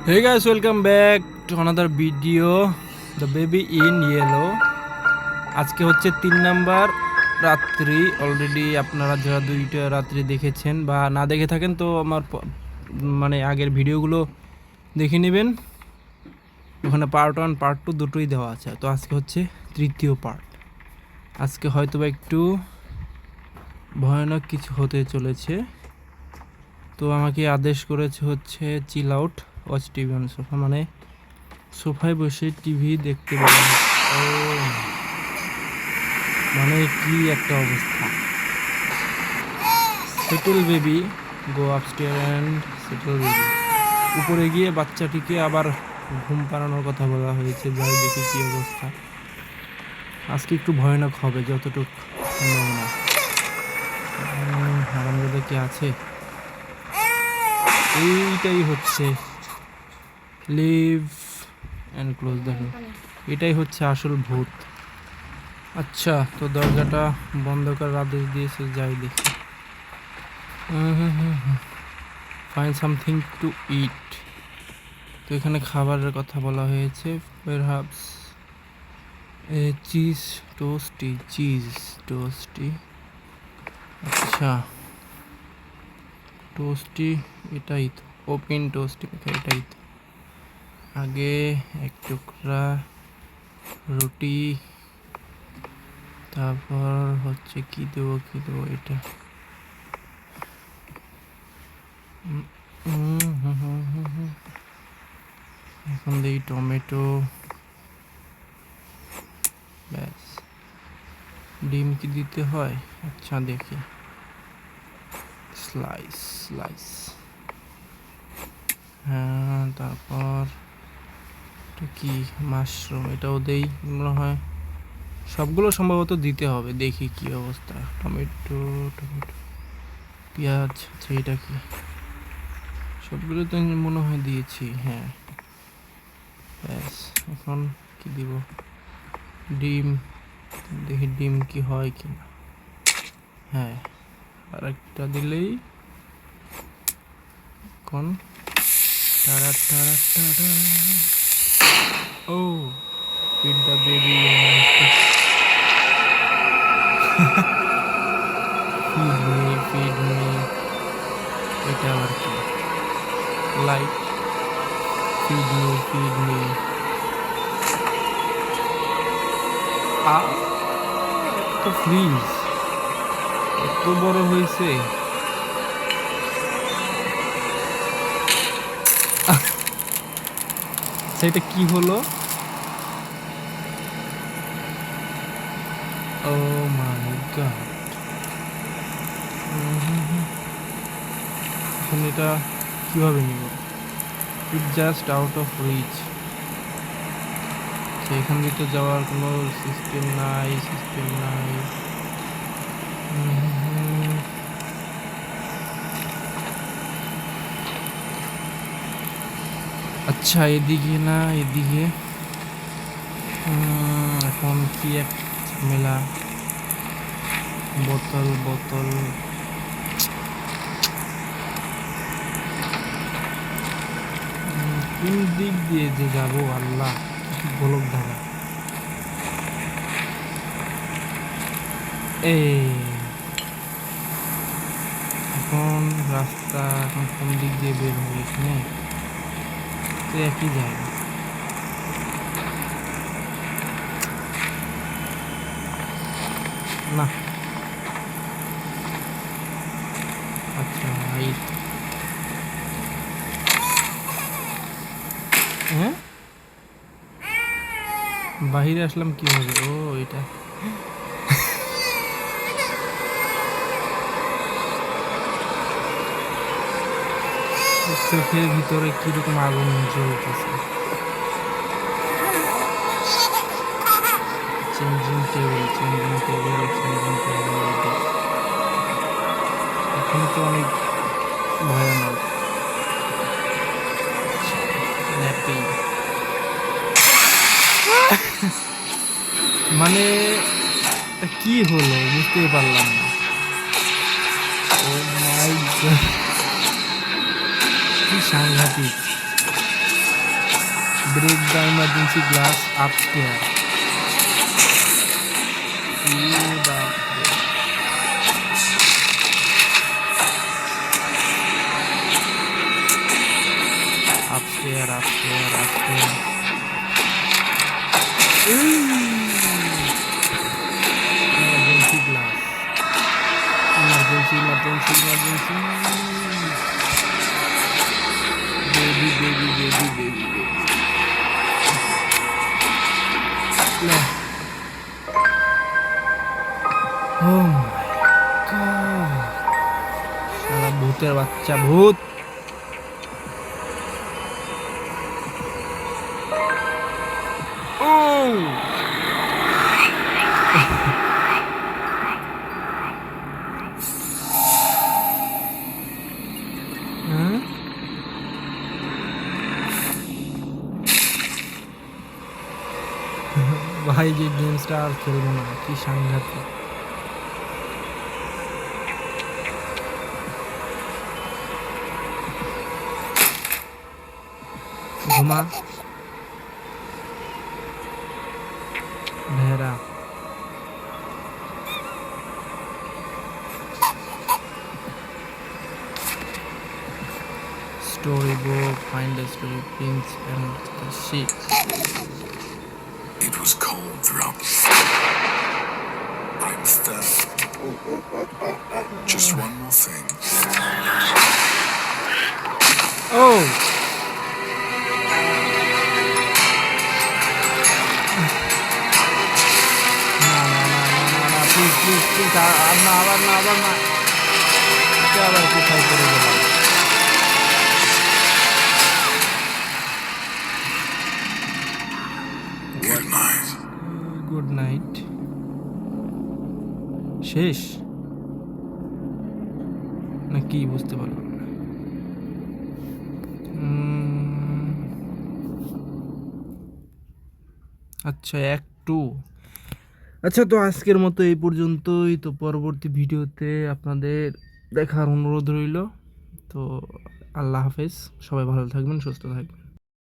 Hey guys, welcome back to another video, The Baby in Yellow. আজকে হচ্ছে 3 number রাত্রি। Already আপনারা যারা 2টা রাত্রি দেখেছেন বা না দেখে থাকেন তো আমার মানে আগের ভিডিওগুলো দেখে নেবেন। ওখানে পার্ট 1 পার্ট 2 দুটোই দেওয়া আছে। তো আজকে হচ্ছে তৃতীয় পার্ট। আজকে হয়তো বা একটু ভয়ানক কিছু হতে চলেছে। তো আমাকে আদেশ করেছে হচ্ছে chill out watch TV on sofa, মানে সোফায় বসে টিভি দেখতে বলা। ও মানে কি একটা অবস্থা। Settle baby, go upstair and settle baby. উপরে গিয়ে বাচ্চাটিকে আবার ঘুম পাড়ানোর কথা বলা হয়েছে। যাই দেখি কি অবস্থা। আজকে একটু ভয়ানক হবে যতটুকু সম্ভাবনা। হারামজাদা কি আছে? এইটাই হচ্ছে লিভ অ্যান্ড ক্লোজ। দেখো এটাই হচ্ছে আসল ভূত। আচ্ছা, তো দরজাটা বন্ধ করার আদেশ দিয়েছে, যাই দেখি। Find something to eat. তো এখানে খাবারের কথা বলা হয়েছে। Perhaps cheese toastie. আচ্ছা, টোস্টি এটাই তো, ওপেন টোস্টি এটাই তো। আগে এক টুকরা রুটি, তারপর হচ্ছে কি দেবো এটা। এখন দিই টমেটো, ব্যাস। ডিম কি দিতে হয়? আচ্ছা দেখি, স্লাইস। হ্যাঁ, তারপর এটা কি মাশরুম, এটাও দেই মনে হয়। সবগুলো সম্ভবত দিতে হবে, দেখি কি অবস্থা। টমেটো পেঁয়াজ, আচ্ছা এটা কি? সবগুলো তো মনে হয় দিয়েছি, হ্যাঁ। ব্যাস, এখন কি দিব? ডিম, দেখি ডিম কি হয় কি না। হ্যাঁ, আর একটা দিলেই এখন টারা। Oh feed the baby, feed me. এটা আবার কি? Light, feed me. তো ফ্রিজ এত বড় হয়েছে। সেটা কি হলো? Oh my god. এখন এটা কিভাবে নিব? It just out of reach. এখান দিয়ে তো যাওয়ার কোনো সিস্টেম নাই। আচ্ছা, এদিকে না, এদিকে। এখন কি এক ঝামেলা। বোতল কোন দিক দিয়ে যে যাবো আল্লাহ, গোলক ধারা। এখন রাস্তা, এখন কোন দিক দিয়ে বের হবে? এখানে তো একই জায়গা না। আচ্ছা হ্যাঁ, বাহিরে আসলাম কি হবে? ও এটা চোখের ভিতরে কিরকম আগুন জ্বলতেছে। Changing table. এখন তো অনেক ভয়ানক। মানে কি হলো বুঝতেই পারলাম না। ও মাই গড, কি সাংঘাতিক। break the emergency glass upstairs. Upstairs. Emergency glass. Emergency. Baby. No. Oh my god. শালা ভূতের বাচ্চা ভূত। ভাই যে গেমসটা আর খেলবো না, কি সাংঘাতিক। ঘুমা ভেড়া। Storybook, find the story prints and the sheet. It was cold throughout. I'm thirsty. Just one more thing. Oh! No, please. আবার না। আবার কোথায় পড়ে গেলাম? Good night. শেষ না কি বুঝতে পারলাম না। আচ্ছা একটু আচ্ছা, তো আজকের মতো এই পর্যন্তই। তো পরবর্তী ভিডিওতে আপনাদের দেখার অনুরোধ রইল। তো আল্লাহ হাফেজ, সবাই ভালো থাকবেন, সুস্থ থাকবেন।